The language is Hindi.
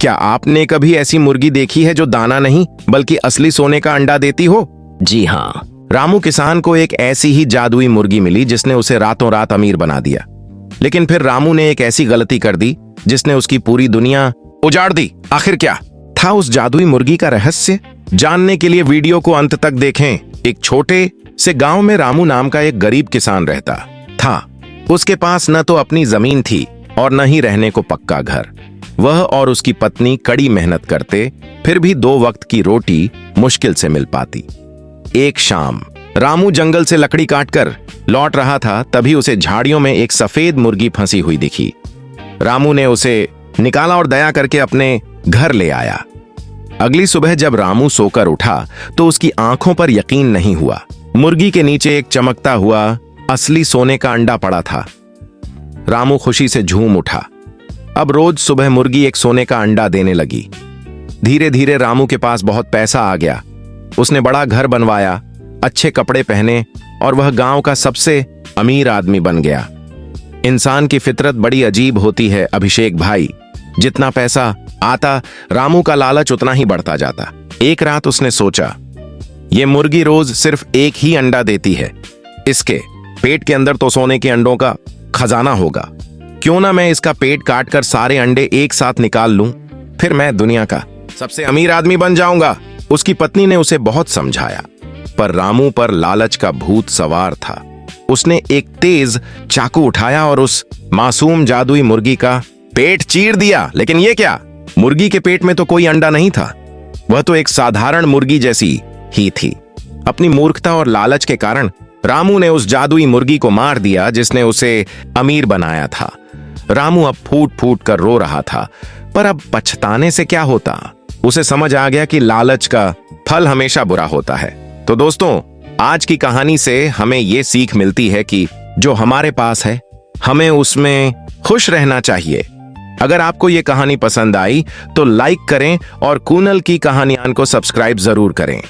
क्या आपने कभी ऐसी मुर्गी देखी है जो दाना नहीं बल्कि असली सोने का अंडा देती हो? जी हाँ। रामू किसान को एक ऐसी ही जादुई मुर्गी मिली जिसने उसे रातों रात अमीर बना दिया। लेकिन फिर रामू ने एक ऐसी गलती कर दी जिसने उसकी पूरी दुनिया उजाड़ दी। आखिर क्या था उस जादुई मुर्गी का रहस्य? जानने के लिए वीडियो को अंत तक देखें। एक छोटे से गांव में रामू नाम का एक गरीब किसान रहता था। उसके पास न तो अपनी जमीन थी और न ही रहने को पक्का घर। वह और उसकी पत्नी कड़ी मेहनत करते, फिर भी 2 वक्त की रोटी मुश्किल से मिल पाती। एक शाम रामू जंगल से लकड़ी काटकर लौट रहा था, तभी उसे झाड़ियों में एक सफेद मुर्गी फंसी हुई दिखी। रामू ने उसे निकाला और दया करके अपने घर ले आया। अगली सुबह जब रामू सोकर उठा तो उसकी आंखों पर यकीन नहीं हुआ। मुर्गी के नीचे एक चमकता हुआ असली सोने का अंडा पड़ा था। रामू खुशी से झूम उठा। अब रोज सुबह मुर्गी एक सोने का अंडा देने लगी। धीरे धीरे रामू के पास बहुत पैसा आ गया। उसने बड़ा घर बनवाया, अच्छे कपड़े पहने और वह गांव का सबसे अमीर आदमी बन गया। इंसान की फितरत बड़ी अजीब होती है अभिषेक भाई। जितना पैसा आता रामू का लालच उतना ही बढ़ता जाता। एक रात उसने सोचा, ये मुर्गी रोज सिर्फ एक ही अंडा देती है, इसके पेट के अंदर तो सोने के अंडों का खजाना होगा। क्यों ना मैं इसका पेट काटकर सारे अंडे एक साथ निकाल लूं, फिर मैं दुनिया का सबसे अमीर आदमी बन जाऊंगा। उसकी पत्नी ने उसे बहुत समझाया, पर रामू पर लालच का भूत सवार था। उसने एक तेज चाकू उठाया और उस मासूम जादुई मुर्गी का पेट चीर दिया। लेकिन ये क्या, मुर्गी के पेट में तो कोई अंडा नहीं था। वह तो एक साधारण मुर्गी जैसी ही थी। अपनी मूर्खता और लालच के कारण रामू ने उस जादुई मुर्गी को मार दिया जिसने उसे अमीर बनाया था। रामू अब फूट फूट कर रो रहा था, पर अब पछताने से क्या होता। उसे समझ आ गया कि लालच का फल हमेशा बुरा होता है। तो दोस्तों, आज की कहानी से हमें यह सीख मिलती है कि जो हमारे पास है हमें उसमें खुश रहना चाहिए। अगर आपको यह कहानी पसंद आई तो लाइक करें और कूनल की कहानियां को सब्सक्राइब जरूर करें।